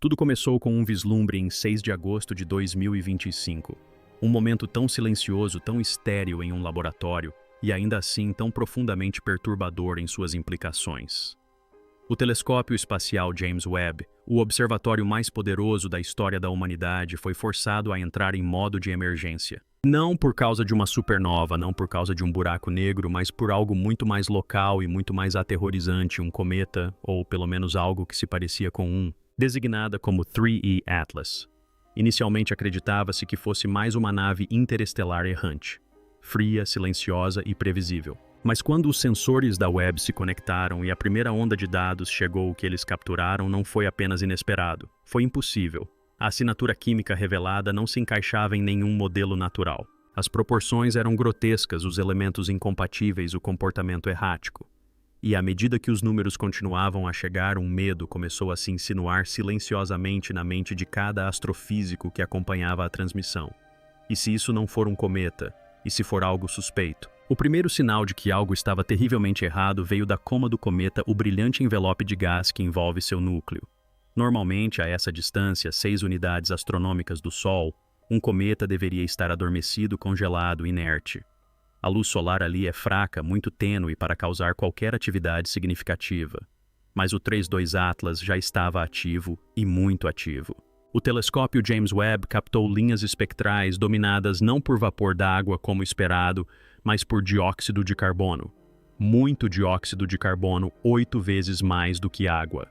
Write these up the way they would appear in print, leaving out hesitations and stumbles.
Tudo começou com um vislumbre em 6 de agosto de 2025. Um momento tão silencioso, tão estéril em um laboratório, e ainda assim tão profundamente perturbador em suas implicações. O telescópio espacial James Webb, o observatório mais poderoso da história da humanidade, foi forçado a entrar em modo de emergência. Não por causa de uma supernova, não por causa de um buraco negro, mas por algo muito mais local e muito mais aterrorizante, um cometa, ou pelo menos algo que se parecia com um, designada como 3E Atlas. Inicialmente acreditava-se que fosse mais uma nave interestelar errante, fria, silenciosa e previsível. Mas quando os sensores da Webb se conectaram e a primeira onda de dados chegou, o que eles capturaram não foi apenas inesperado, foi impossível. A assinatura química revelada não se encaixava em nenhum modelo natural. As proporções eram grotescas, os elementos incompatíveis, o comportamento errático. E à medida que os números continuavam a chegar, um medo começou a se insinuar silenciosamente na mente de cada astrofísico que acompanhava a transmissão. E se isso não for um cometa? E se for algo suspeito? O primeiro sinal de que algo estava terrivelmente errado veio da coma do cometa, o brilhante envelope de gás que envolve seu núcleo. Normalmente, a essa distância, 6 unidades astronômicas do Sol, um cometa deveria estar adormecido, congelado, inerte. A luz solar ali é fraca, muito tênue para causar qualquer atividade significativa. Mas o 3.2 Atlas já estava ativo, e muito ativo. O telescópio James Webb captou linhas espectrais dominadas não por vapor d'água como esperado, mas por dióxido de carbono. Muito dióxido de carbono, 8 vezes mais do que água.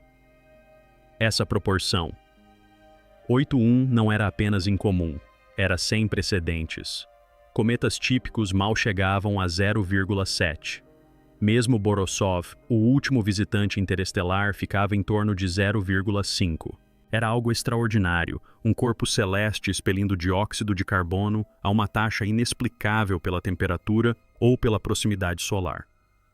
Essa proporção. 8:1 não era apenas incomum, era sem precedentes. Cometas típicos mal chegavam a 0,7. Mesmo Borisov, o último visitante interestelar, ficava em torno de 0,5. Era algo extraordinário, um corpo celeste expelindo dióxido de carbono a uma taxa inexplicável pela temperatura ou pela proximidade solar.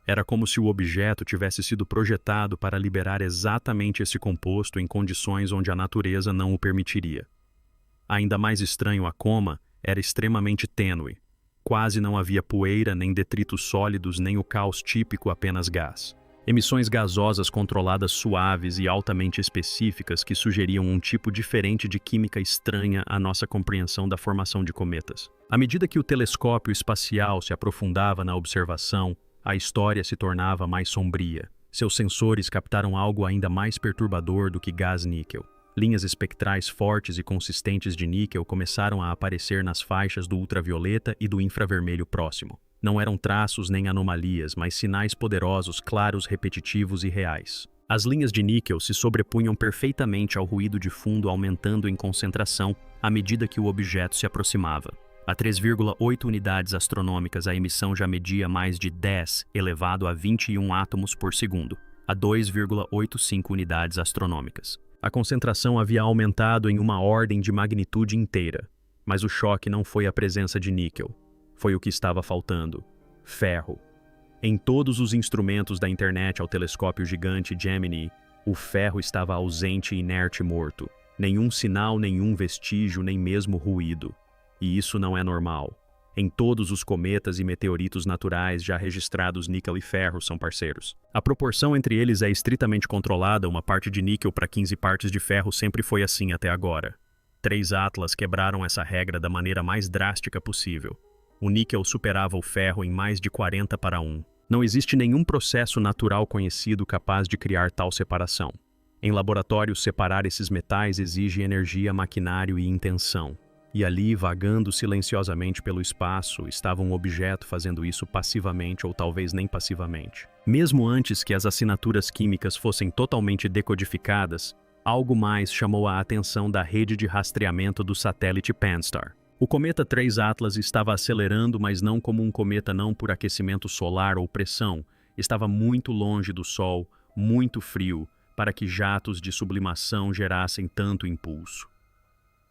Era como se o objeto tivesse sido projetado para liberar exatamente esse composto em condições onde a natureza não o permitiria. Ainda mais estranho, a coma era extremamente tênue. Quase não havia poeira, nem detritos sólidos, nem o caos típico, apenas gás. Emissões gasosas controladas suaves e altamente específicas que sugeriam um tipo diferente de química estranha à nossa compreensão da formação de cometas. À medida que o telescópio espacial se aprofundava na observação, a história se tornava mais sombria. Seus sensores captaram algo ainda mais perturbador do que gás níquel. Linhas espectrais fortes e consistentes de níquel começaram a aparecer nas faixas do ultravioleta e do infravermelho próximo. Não eram traços nem anomalias, mas sinais poderosos, claros, repetitivos e reais. As linhas de níquel se sobrepunham perfeitamente ao ruído de fundo, aumentando em concentração à medida que o objeto se aproximava. A 3,8 unidades astronômicas, a emissão já media mais de 10 elevado a 21 átomos por segundo, a 2,85 unidades astronômicas. A concentração havia aumentado em uma ordem de magnitude inteira, mas o choque não foi a presença de níquel. Foi o que estava faltando: ferro. Em todos os instrumentos da internet ao telescópio gigante Gemini, o ferro estava ausente, inerte, morto. Nenhum sinal, nenhum vestígio, nem mesmo ruído. E isso não é normal. Em todos os cometas e meteoritos naturais já registrados, níquel e ferro são parceiros. A proporção entre eles é estritamente controlada, uma parte de níquel para 15 partes de ferro sempre foi assim até agora. 3 Atlas quebraram essa regra da maneira mais drástica possível. O níquel superava o ferro em mais de 40:1. Não existe nenhum processo natural conhecido capaz de criar tal separação. Em laboratório, separar esses metais exige energia, maquinário e intenção. E ali, vagando silenciosamente pelo espaço, estava um objeto fazendo isso passivamente ou talvez nem passivamente. Mesmo antes que as assinaturas químicas fossem totalmente decodificadas, algo mais chamou a atenção da rede de rastreamento do satélite Pan-STARRS. O cometa 3 Atlas estava acelerando, mas não como um cometa, não por aquecimento solar ou pressão. Estava muito longe do Sol, muito frio, para que jatos de sublimação gerassem tanto impulso.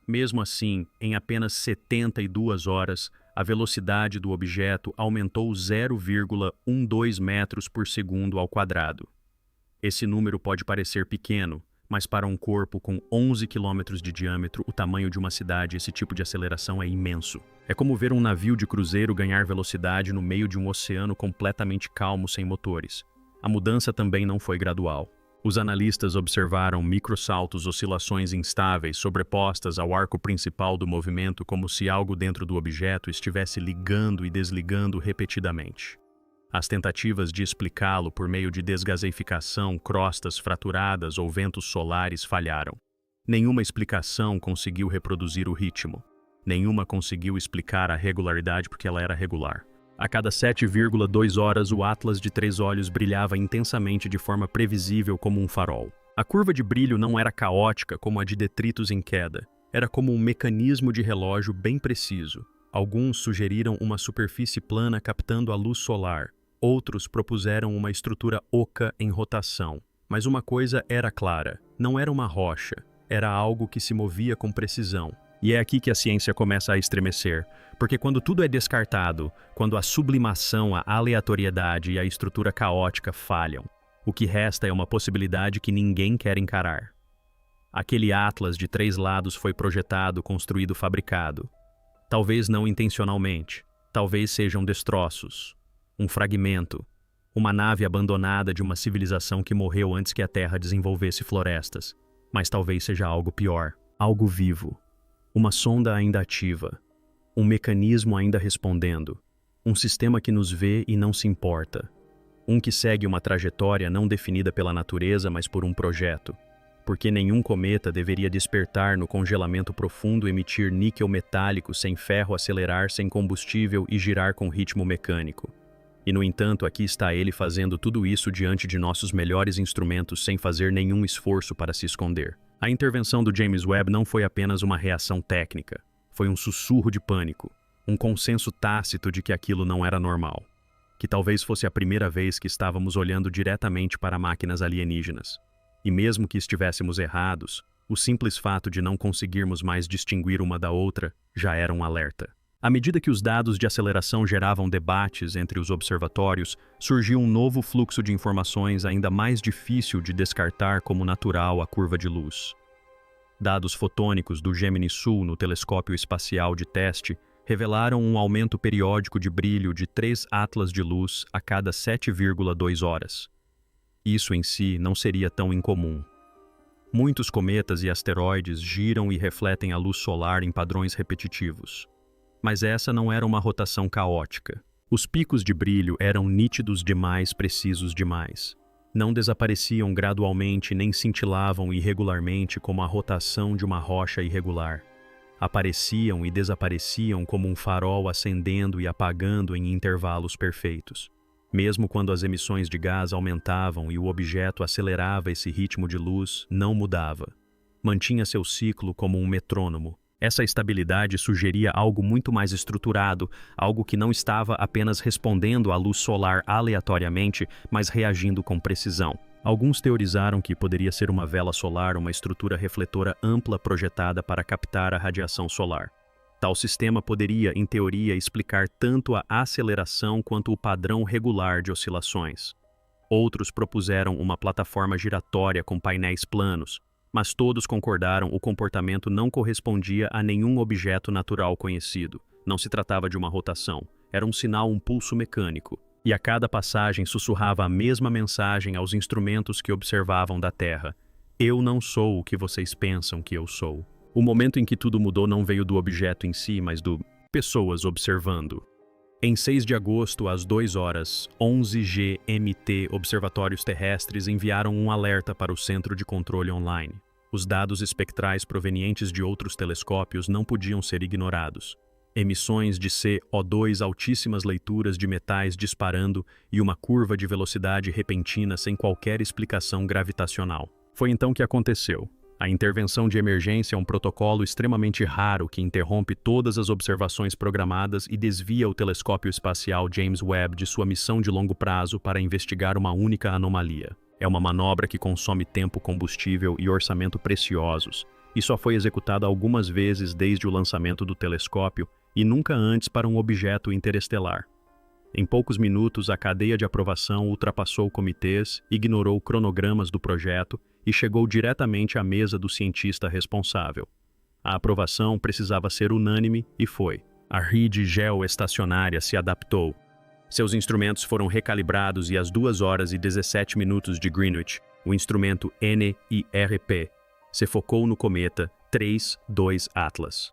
Mesmo assim, em apenas 72 horas, a velocidade do objeto aumentou 0,12 metros por segundo ao quadrado. Esse número pode parecer pequeno, mas para um corpo com 11 quilômetros de diâmetro, o tamanho de uma cidade, esse tipo de aceleração é imenso. É como ver um navio de cruzeiro ganhar velocidade no meio de um oceano completamente calmo sem motores. A mudança também não foi gradual. Os analistas observaram microsaltos, oscilações instáveis sobrepostas ao arco principal do movimento, como se algo dentro do objeto estivesse ligando e desligando repetidamente. As tentativas de explicá-lo por meio de desgaseificação, crostas fraturadas ou ventos solares falharam. Nenhuma explicação conseguiu reproduzir o ritmo. Nenhuma conseguiu explicar a regularidade porque ela era regular. A cada 7,2 horas, o Atlas de 3 olhos brilhava intensamente de forma previsível como um farol. A curva de brilho não era caótica como a de detritos em queda. Era como um mecanismo de relógio bem preciso. Alguns sugeriram uma superfície plana captando a luz solar. Outros propuseram uma estrutura oca em rotação. Mas uma coisa era clara: não era uma rocha. Era algo que se movia com precisão. E é aqui que a ciência começa a estremecer, porque quando tudo é descartado, quando a sublimação, a aleatoriedade e a estrutura caótica falham, o que resta é uma possibilidade que ninguém quer encarar. Aquele Atlas de 3 lados foi projetado, construído, fabricado. Talvez não intencionalmente, talvez sejam destroços, um fragmento, uma nave abandonada de uma civilização que morreu antes que a Terra desenvolvesse florestas. Mas talvez seja algo pior, algo vivo. Uma sonda ainda ativa, um mecanismo ainda respondendo, um sistema que nos vê e não se importa, um que segue uma trajetória não definida pela natureza, mas por um projeto, porque nenhum cometa deveria despertar no congelamento profundo, emitir níquel metálico sem ferro, acelerar sem combustível e girar com ritmo mecânico. E, no entanto, aqui está ele fazendo tudo isso diante de nossos melhores instrumentos sem fazer nenhum esforço para se esconder. A intervenção do James Webb não foi apenas uma reação técnica, foi um sussurro de pânico, um consenso tácito de que aquilo não era normal, que talvez fosse a primeira vez que estávamos olhando diretamente para máquinas alienígenas. E mesmo que estivéssemos errados, o simples fato de não conseguirmos mais distinguir uma da outra já era um alerta. À medida que os dados de aceleração geravam debates entre os observatórios, surgiu um novo fluxo de informações ainda mais difícil de descartar como natural a curva de luz. Dados fotônicos do Gemini Sul no telescópio espacial de teste revelaram um aumento periódico de brilho de 3 atlas de luz a cada 7,2 horas. Isso em si não seria tão incomum. Muitos cometas e asteroides giram e refletem a luz solar em padrões repetitivos. Mas essa não era uma rotação caótica. Os picos de brilho eram nítidos demais, precisos demais. Não desapareciam gradualmente nem cintilavam irregularmente como a rotação de uma rocha irregular. Apareciam e desapareciam como um farol acendendo e apagando em intervalos perfeitos. Mesmo quando as emissões de gás aumentavam e o objeto acelerava, esse ritmo de luz não mudava. Mantinha seu ciclo como um metrônomo. Essa estabilidade sugeria algo muito mais estruturado, algo que não estava apenas respondendo à luz solar aleatoriamente, mas reagindo com precisão. Alguns teorizaram que poderia ser uma vela solar, uma estrutura refletora ampla projetada para captar a radiação solar. Tal sistema poderia, em teoria, explicar tanto a aceleração quanto o padrão regular de oscilações. Outros propuseram uma plataforma giratória com painéis planos, mas todos concordaram o comportamento não correspondia a nenhum objeto natural conhecido. Não se tratava de uma rotação, era um sinal, um pulso mecânico. E a cada passagem sussurrava a mesma mensagem aos instrumentos que observavam da Terra: eu não sou o que vocês pensam que eu sou. O momento em que tudo mudou não veio do objeto em si, mas do pessoas observando. Em 6 de agosto, às 2 horas, 11 GMT, observatórios terrestres enviaram um alerta para o Centro de Controle Online. Os dados espectrais provenientes de outros telescópios não podiam ser ignorados. Emissões de CO2, altíssimas leituras de metais disparando e uma curva de velocidade repentina sem qualquer explicação gravitacional. Foi então que aconteceu. A intervenção de emergência é um protocolo extremamente raro que interrompe todas as observações programadas e desvia o telescópio espacial James Webb de sua missão de longo prazo para investigar uma única anomalia. É uma manobra que consome tempo, combustível e orçamento preciosos, e só foi executada algumas vezes desde o lançamento do telescópio e nunca antes para um objeto interestelar. Em poucos minutos, a cadeia de aprovação ultrapassou comitês, ignorou cronogramas do projeto e chegou diretamente à mesa do cientista responsável. A aprovação precisava ser unânime e foi. A rede geoestacionária se adaptou. Seus instrumentos foram recalibrados e às 2 horas e 17 minutos de Greenwich, O instrumento NIRP se focou no cometa 3.2 Atlas.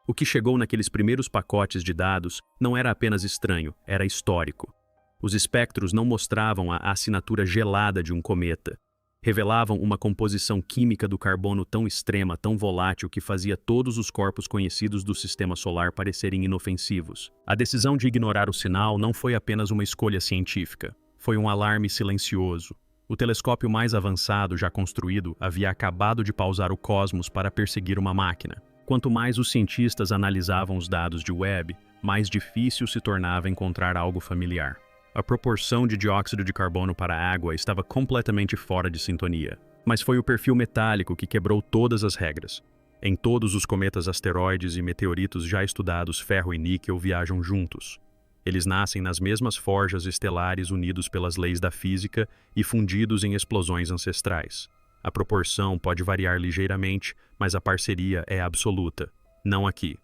O que chegou naqueles primeiros pacotes de dados não era apenas estranho, era histórico. Os espectros não mostravam a assinatura gelada de um cometa. Revelavam uma composição química do carbono tão extrema, tão volátil, que fazia todos os corpos conhecidos do sistema solar parecerem inofensivos. A decisão de ignorar o sinal não foi apenas uma escolha científica. Foi um alarme silencioso. O telescópio mais avançado já construído havia acabado de pausar o cosmos para perseguir uma máquina. Quanto mais os cientistas analisavam os dados de Webb, mais difícil se tornava encontrar algo familiar. A proporção de dióxido de carbono para a água estava completamente fora de sintonia. Mas foi o perfil metálico que quebrou todas as regras. Em todos os cometas, asteroides e meteoritos já estudados, ferro e níquel viajam juntos. Eles nascem nas mesmas forjas estelares, unidos pelas leis da física e fundidos em explosões ancestrais. A proporção pode variar ligeiramente, mas a parceria é absoluta. Não aqui.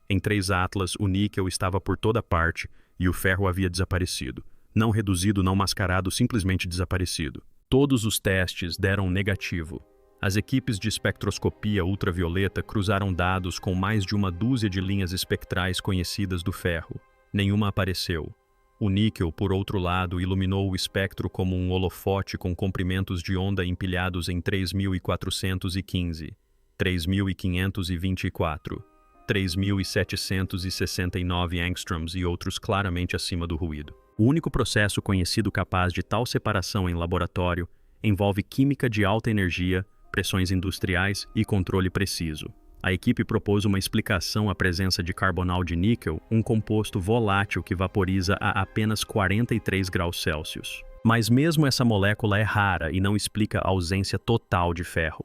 Em 3 Atlas, o níquel estava por toda parte e o ferro havia desaparecido. Não reduzido, não mascarado, simplesmente desaparecido. Todos os testes deram negativo. As equipes de espectroscopia ultravioleta cruzaram dados com mais de uma dúzia de linhas espectrais conhecidas do ferro. Nenhuma apareceu. O níquel, por outro lado, iluminou o espectro como um holofote com comprimentos de onda empilhados em 3.415, 3.524, 3.769 angstroms e outros claramente acima do ruído. O único processo conhecido capaz de tal separação em laboratório envolve química de alta energia, pressões industriais e controle preciso. A equipe propôs uma explicação à presença de carbonal de níquel, um composto volátil que vaporiza a apenas 43 graus Celsius. Mas mesmo essa molécula é rara e não explica a ausência total de ferro.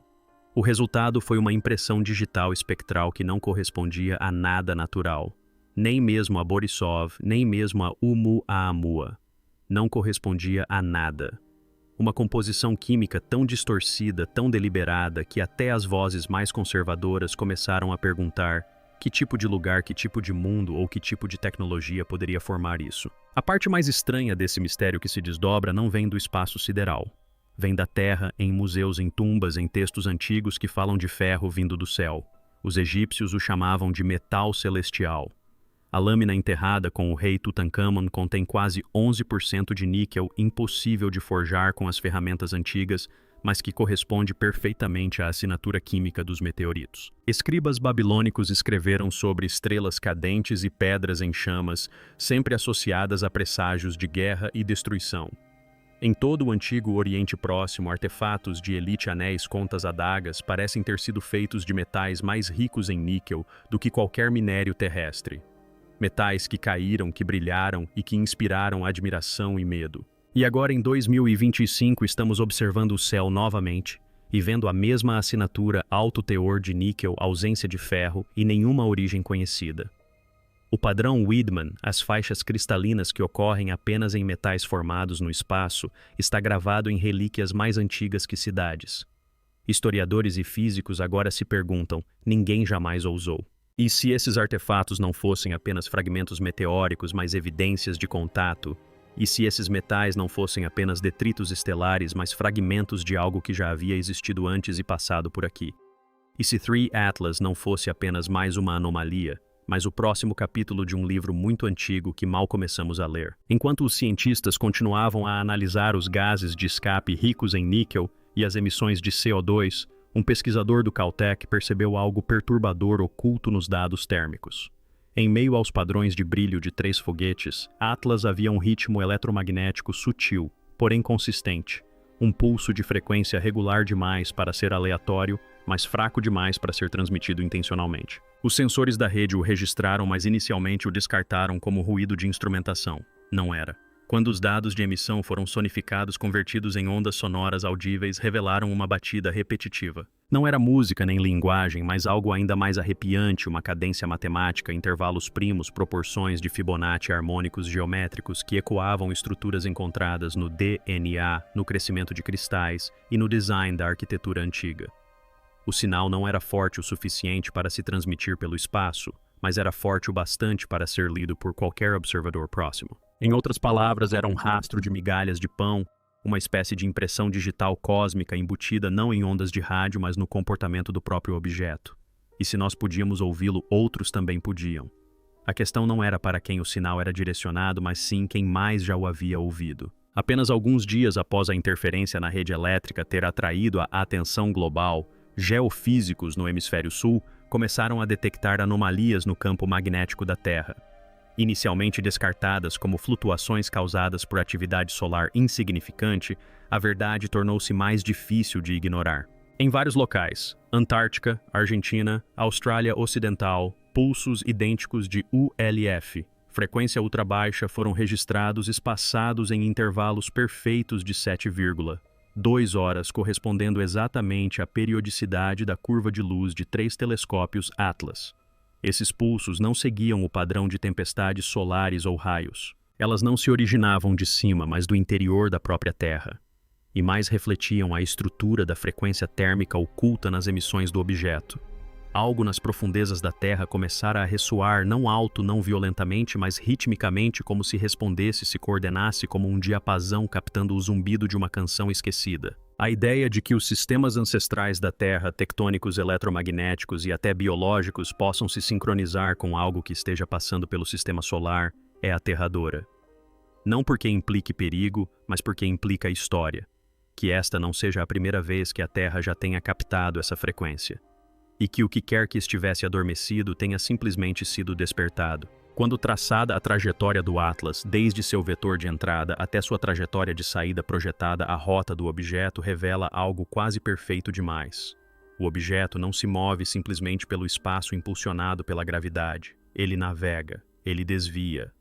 O resultado foi uma impressão digital espectral que não correspondia a nada natural. Nem mesmo a Borisov, nem mesmo a Oumuamua. Não correspondia a nada. Uma composição química tão distorcida, tão deliberada, que até as vozes mais conservadoras começaram a perguntar que tipo de lugar, que tipo de mundo ou que tipo de tecnologia poderia formar isso. A parte mais estranha desse mistério que se desdobra não vem do espaço sideral. Vem da Terra, em museus, em tumbas, em textos antigos que falam de ferro vindo do céu. Os egípcios o chamavam de metal celestial. A lâmina enterrada com o rei Tutankhamon contém quase 11% de níquel impossível de forjar com as ferramentas antigas, mas que corresponde perfeitamente à assinatura química dos meteoritos. Escribas babilônicos escreveram sobre estrelas cadentes e pedras em chamas, sempre associadas a presságios de guerra e destruição. Em todo o antigo Oriente Próximo, artefatos de elite, anéis, contas, adagas parecem ter sido feitos de metais mais ricos em níquel do que qualquer minério terrestre. Metais que caíram, que brilharam e que inspiraram admiração e medo. E agora, em 2025, estamos observando o céu novamente e vendo a mesma assinatura: alto teor de níquel, ausência de ferro e nenhuma origem conhecida. O padrão Widman, as faixas cristalinas que ocorrem apenas em metais formados no espaço, está gravado em relíquias mais antigas que cidades. Historiadores e físicos agora se perguntam: ninguém jamais ousou. E se esses artefatos não fossem apenas fragmentos meteóricos, mas evidências de contato? E se esses metais não fossem apenas detritos estelares, mas fragmentos de algo que já havia existido antes e passado por aqui? E se 3 Atlas não fosse apenas mais uma anomalia, mas o próximo capítulo de um livro muito antigo que mal começamos a ler? Enquanto os cientistas continuavam a analisar os gases de escape ricos em níquel e as emissões de CO2, um pesquisador do Caltech percebeu algo perturbador oculto nos dados térmicos. Em meio aos padrões de brilho de 3 foguetes, Atlas havia um ritmo eletromagnético sutil, porém consistente. Um pulso de frequência regular demais para ser aleatório, mas fraco demais para ser transmitido intencionalmente. Os sensores da rede o registraram, mas inicialmente o descartaram como ruído de instrumentação. Não era. Quando os dados de emissão foram sonificados, convertidos em ondas sonoras audíveis, revelaram uma batida repetitiva. Não era música nem linguagem, mas algo ainda mais arrepiante, uma cadência matemática, intervalos primos, proporções de Fibonacci harmônicos geométricos que ecoavam estruturas encontradas no DNA, no crescimento de cristais e no design da arquitetura antiga. O sinal não era forte o suficiente para se transmitir pelo espaço, mas era forte o bastante para ser lido por qualquer observador próximo. Em outras palavras, era um rastro de migalhas de pão, uma espécie de impressão digital cósmica embutida não em ondas de rádio, mas no comportamento do próprio objeto. E se nós podíamos ouvi-lo, outros também podiam. A questão não era para quem o sinal era direcionado, mas sim quem mais já o havia ouvido. Apenas alguns dias após a interferência na rede elétrica ter atraído a atenção global, geofísicos no hemisfério sul começaram a detectar anomalias no campo magnético da Terra. Inicialmente descartadas como flutuações causadas por atividade solar insignificante, a verdade tornou-se mais difícil de ignorar. Em vários locais, Antártica, Argentina, Austrália Ocidental, pulsos idênticos de ULF, frequência ultrabaixa, foram registrados espaçados em intervalos perfeitos de 7,2 horas, correspondendo exatamente à periodicidade da curva de luz de 3 telescópios Atlas. Esses pulsos não seguiam o padrão de tempestades solares ou raios. Elas não se originavam de cima, mas do interior da própria Terra, e mais refletiam a estrutura da frequência térmica oculta nas emissões do objeto. Algo nas profundezas da Terra começara a ressoar não alto, não violentamente, mas ritmicamente, como se respondesse, se coordenasse como um diapasão captando o zumbido de uma canção esquecida. A ideia de que os sistemas ancestrais da Terra, tectônicos, eletromagnéticos e até biológicos, possam se sincronizar com algo que esteja passando pelo sistema solar é aterradora. Não porque implique perigo, mas porque implica história. Que esta não seja a primeira vez que a Terra já tenha captado essa frequência. E que o que quer que estivesse adormecido tenha simplesmente sido despertado. Quando traçada a trajetória do Atlas, desde seu vetor de entrada até sua trajetória de saída projetada, a rota do objeto revela algo quase perfeito demais. O objeto não se move simplesmente pelo espaço impulsionado pela gravidade. Ele navega, ele desvia.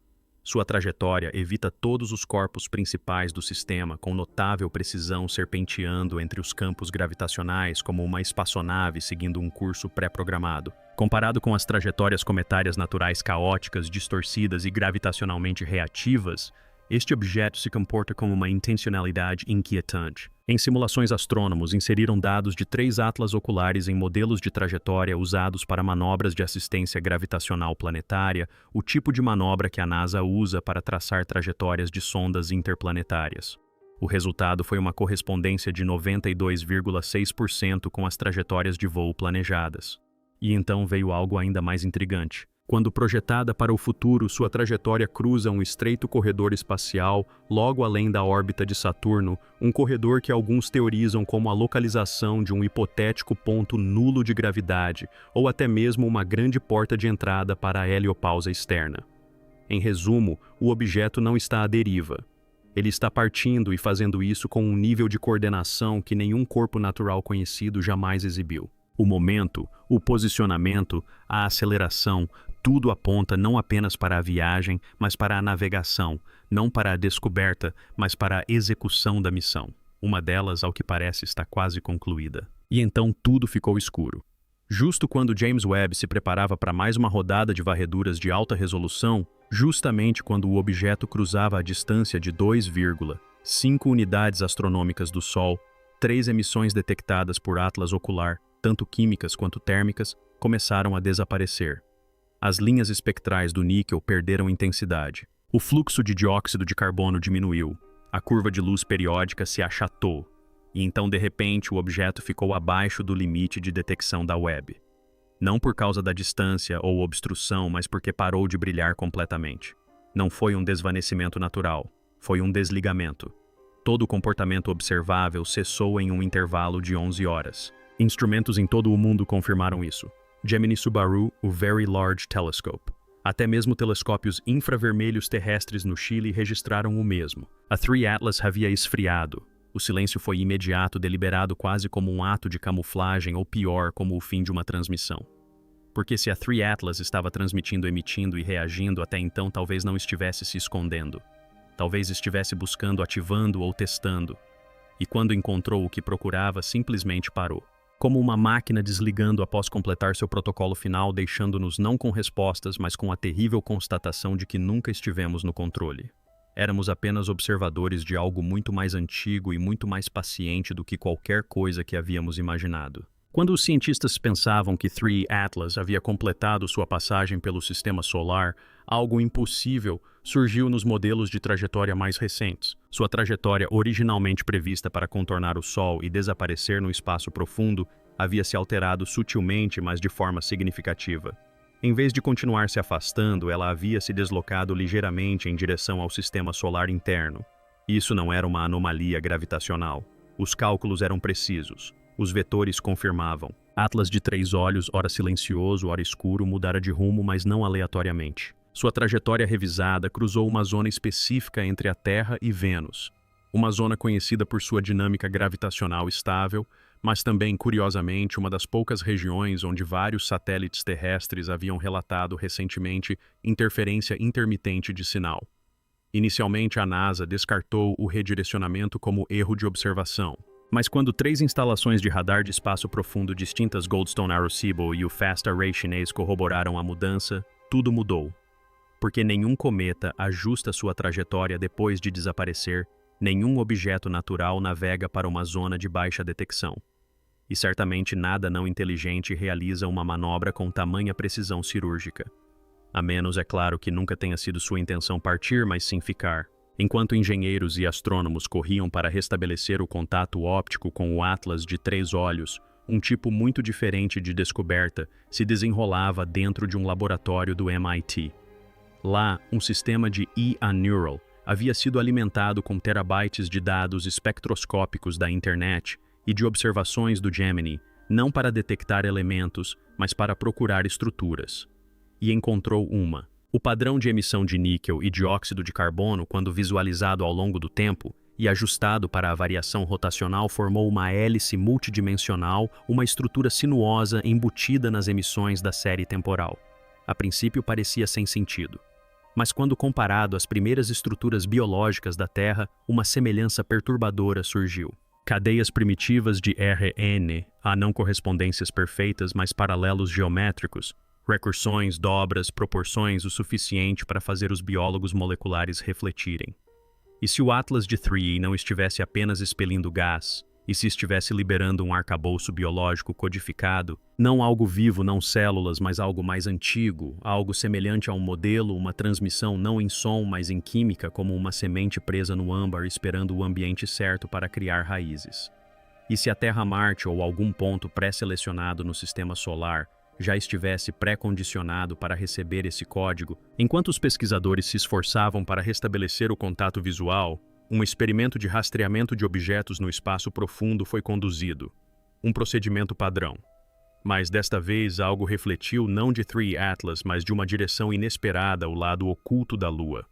Sua trajetória evita todos os corpos principais do sistema com notável precisão, serpenteando entre os campos gravitacionais como uma espaçonave seguindo um curso pré-programado. Comparado com as trajetórias cometárias naturais caóticas, distorcidas e gravitacionalmente reativas, este objeto se comporta com uma intencionalidade inquietante. Em simulações, astrônomos inseriram dados de 3 atlas oculares em modelos de trajetória usados para manobras de assistência gravitacional planetária, o tipo de manobra que a NASA usa para traçar trajetórias de sondas interplanetárias. O resultado foi uma correspondência de 92,6% com as trajetórias de voo planejadas. E então veio algo ainda mais intrigante. Quando projetada para o futuro, sua trajetória cruza um estreito corredor espacial logo além da órbita de Saturno, um corredor que alguns teorizam como a localização de um hipotético ponto nulo de gravidade, ou até mesmo uma grande porta de entrada para a heliopausa externa. Em resumo, o objeto não está à deriva. Ele está partindo e fazendo isso com um nível de coordenação que nenhum corpo natural conhecido jamais exibiu. O momento, o posicionamento, a aceleração, tudo aponta não apenas para a viagem, mas para a navegação, não para a descoberta, mas para a execução da missão. Uma delas, ao que parece, está quase concluída. E então tudo ficou escuro. Justo quando James Webb se preparava para mais uma rodada de varreduras de alta resolução, justamente quando o objeto cruzava a distância de 2,5 unidades astronômicas do Sol, 3 emissões detectadas por atlas ocular, tanto químicas quanto térmicas, começaram a desaparecer. As linhas espectrais do níquel perderam intensidade. O fluxo de dióxido de carbono diminuiu. A curva de luz periódica se achatou. E então, de repente, o objeto ficou abaixo do limite de detecção da Webb. Não por causa da distância ou obstrução, mas porque parou de brilhar completamente. Não foi um desvanecimento natural, foi um desligamento. Todo o comportamento observável cessou em um intervalo de 11 horas. Instrumentos em todo o mundo confirmaram isso. Gemini Subaru, o Very Large Telescope. Até mesmo telescópios infravermelhos terrestres no Chile registraram o mesmo. A 3 Atlas havia esfriado. O silêncio foi imediato, deliberado quase como um ato de camuflagem ou pior, como o fim de uma transmissão. Porque se a 3 Atlas estava transmitindo, emitindo e reagindo, até então talvez não estivesse se escondendo. Talvez estivesse buscando, ativando ou testando. E quando encontrou o que procurava, simplesmente parou. Como uma máquina desligando após completar seu protocolo final, deixando-nos não com respostas, mas com a terrível constatação de que nunca estivemos no controle. Éramos apenas observadores de algo muito mais antigo e muito mais paciente do que qualquer coisa que havíamos imaginado. Quando os cientistas pensavam que 3 Atlas havia completado sua passagem pelo sistema solar, algo impossível surgiu nos modelos de trajetória mais recentes. Sua trajetória, originalmente prevista para contornar o Sol e desaparecer no espaço profundo, havia se alterado sutilmente, mas de forma significativa. Em vez de continuar se afastando, ela havia se deslocado ligeiramente em direção ao sistema solar interno. Isso não era uma anomalia gravitacional. Os cálculos eram precisos. Os vetores confirmavam. Atlas de 3 olhos, ora silencioso, ora escuro, mudara de rumo, mas não aleatoriamente. Sua trajetória revisada cruzou uma zona específica entre a Terra e Vênus. Uma zona conhecida por sua dinâmica gravitacional estável, mas também, curiosamente, uma das poucas regiões onde vários satélites terrestres haviam relatado recentemente interferência intermitente de sinal. Inicialmente, a NASA descartou o redirecionamento como erro de observação. Mas quando 3 instalações de radar de espaço profundo distintas, Goldstone Arecibo e o Fast Array chinês, corroboraram a mudança, tudo mudou. Porque nenhum cometa ajusta sua trajetória depois de desaparecer, nenhum objeto natural navega para uma zona de baixa detecção. E certamente nada não inteligente realiza uma manobra com tamanha precisão cirúrgica. A menos, é claro, que nunca tenha sido sua intenção partir, mas sim ficar. Enquanto engenheiros e astrônomos corriam para restabelecer o contato óptico com o Atlas de 3 olhos, um tipo muito diferente de descoberta se desenrolava dentro de um laboratório do MIT. Lá, um sistema de EA-Neural havia sido alimentado com terabytes de dados espectroscópicos da internet e de observações do Gemini, não para detectar elementos, mas para procurar estruturas. E encontrou uma. O padrão de emissão de níquel e dióxido de carbono, quando visualizado ao longo do tempo e ajustado para a variação rotacional, formou uma hélice multidimensional, uma estrutura sinuosa embutida nas emissões da série temporal. A princípio parecia sem sentido. Mas quando comparado às primeiras estruturas biológicas da Terra, uma semelhança perturbadora surgiu. Cadeias primitivas de RN, a não correspondências perfeitas, mas paralelos geométricos, recursões, dobras, proporções o suficiente para fazer os biólogos moleculares refletirem. E se o Atlas de 3 não estivesse apenas expelindo gás, e se estivesse liberando um arcabouço biológico codificado, não algo vivo, não células, mas algo mais antigo, algo semelhante a um modelo, uma transmissão não em som, mas em química, como uma semente presa no âmbar esperando o ambiente certo para criar raízes. E se a Terra-Marte ou algum ponto pré-selecionado no sistema solar já estivesse pré-condicionado para receber esse código, enquanto os pesquisadores se esforçavam para restabelecer o contato visual, um experimento de rastreamento de objetos no espaço profundo foi conduzido. Um procedimento padrão. Mas desta vez algo refletiu não de 3 Atlas, mas de uma direção inesperada ao lado oculto da Lua.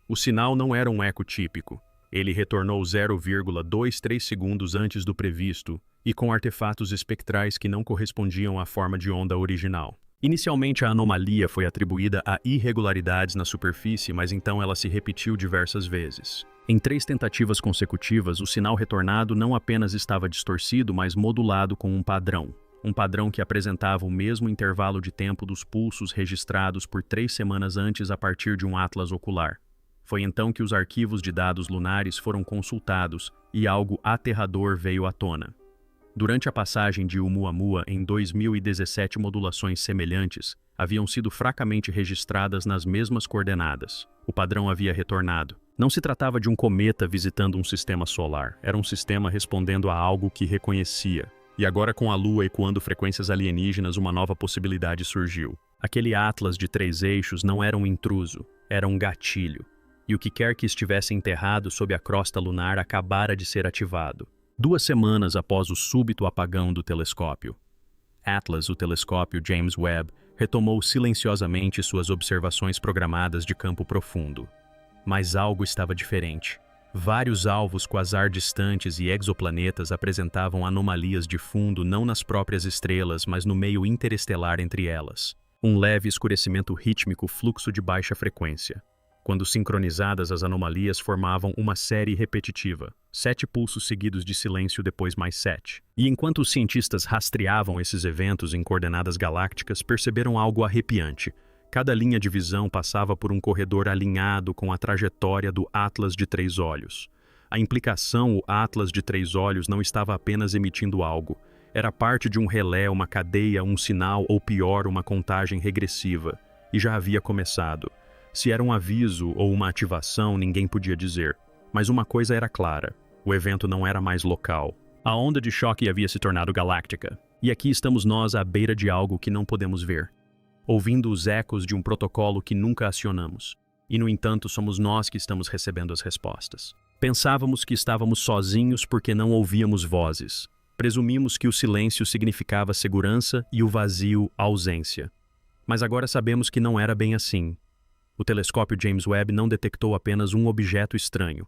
O sinal não era um eco típico. Ele retornou 0,23 segundos antes do previsto e com artefatos espectrais que não correspondiam à forma de onda original. Inicialmente, a anomalia foi atribuída a irregularidades na superfície, mas então ela se repetiu diversas vezes. Em 3 tentativas consecutivas, o sinal retornado não apenas estava distorcido, mas modulado com um padrão que apresentava o mesmo intervalo de tempo dos pulsos registrados por 3 semanas antes a partir de um atlas ocular. Foi então que os arquivos de dados lunares foram consultados e algo aterrador veio à tona. Durante a passagem de Oumuamua em 2017, modulações semelhantes haviam sido fracamente registradas nas mesmas coordenadas. O padrão havia retornado. Não se tratava de um cometa visitando um sistema solar, era um sistema respondendo a algo que reconhecia. E agora, com a Lua ecoando frequências alienígenas, uma nova possibilidade surgiu. Aquele Atlas de 3 eixos não era um intruso, era um gatilho. E o que quer que estivesse enterrado sob a crosta lunar acabara de ser ativado. 2 semanas após o súbito apagão do telescópio. Atlas, o telescópio James Webb, retomou silenciosamente suas observações programadas de campo profundo. Mas algo estava diferente. Vários alvos quasar distantes e exoplanetas apresentavam anomalias de fundo não nas próprias estrelas, mas no meio interestelar entre elas. Um leve escurecimento rítmico, fluxo de baixa frequência. Quando sincronizadas, as anomalias formavam uma série repetitiva, 7 pulsos seguidos de silêncio, depois mais 7. E enquanto os cientistas rastreavam esses eventos em coordenadas galácticas, perceberam algo arrepiante. Cada linha de visão passava por um corredor alinhado com a trajetória do Atlas de 3 olhos. A implicação, o Atlas de 3 olhos não estava apenas emitindo algo, Era parte de um relé, uma cadeia, um sinal ou pior, uma contagem regressiva. E já havia começado. Se era um aviso ou uma ativação, ninguém podia dizer. Mas uma coisa era clara: o evento não era mais local. A onda de choque havia se tornado galáctica. E aqui estamos nós à beira de algo que não podemos ver, ouvindo os ecos de um protocolo que nunca acionamos. E, no entanto, somos nós que estamos recebendo as respostas. Pensávamos que estávamos sozinhos porque não ouvíamos vozes. Presumimos que o silêncio significava segurança e o vazio, ausência. Mas agora sabemos que não era bem assim. O telescópio James Webb não detectou apenas um objeto estranho.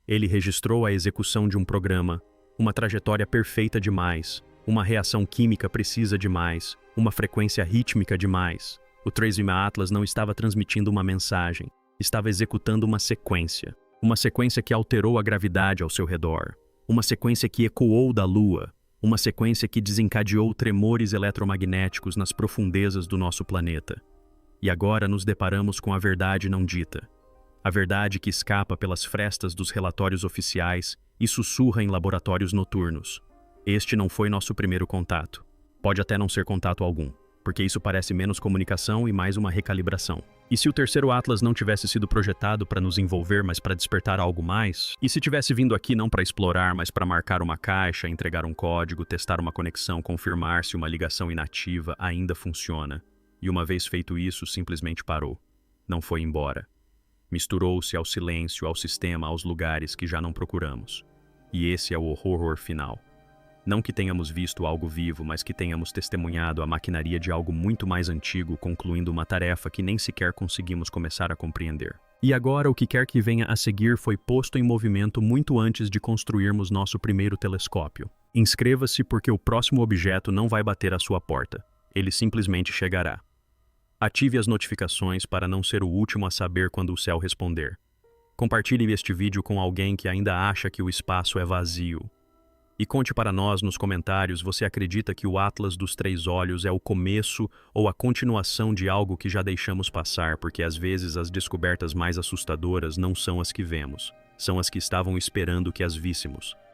Ele registrou a execução de um programa, uma trajetória perfeita demais, uma reação química precisa demais, uma frequência rítmica demais. O 3,5 Atlas não estava transmitindo uma mensagem, estava executando uma sequência que alterou a gravidade ao seu redor, uma sequência que ecoou da Lua, uma sequência que desencadeou tremores eletromagnéticos nas profundezas do nosso planeta. E agora nos deparamos com a verdade não dita, a verdade que escapa pelas frestas dos relatórios oficiais e sussurra em laboratórios noturnos. Este não foi nosso primeiro contato. Pode até não ser contato algum, porque isso parece menos comunicação e mais uma recalibração. E se o terceiro Atlas não tivesse sido projetado para nos envolver, mas para despertar algo mais? E se tivesse vindo aqui não para explorar, mas para marcar uma caixa, entregar um código, testar uma conexão, confirmar se uma ligação inativa ainda funciona? E uma vez feito isso, simplesmente parou. Não foi embora. Misturou-se ao silêncio, ao sistema, aos lugares que já não procuramos. E esse é o horror final. Não que tenhamos visto algo vivo, mas que tenhamos testemunhado a maquinaria de algo muito mais antigo, concluindo uma tarefa que nem sequer conseguimos começar a compreender. E agora o que quer que venha a seguir foi posto em movimento muito antes de construirmos nosso primeiro telescópio. Inscreva-se porque o próximo objeto não vai bater à sua porta. Ele simplesmente chegará. Ative as notificações para não ser o último a saber quando o céu responder. Compartilhe este vídeo com alguém que ainda acha que o espaço é vazio. E conte para nós nos comentários, você acredita que o Atlas dos Três Olhos é o começo ou a continuação de algo que já deixamos passar, porque às vezes as descobertas mais assustadoras não são as que vemos, são as que estavam esperando que as víssemos.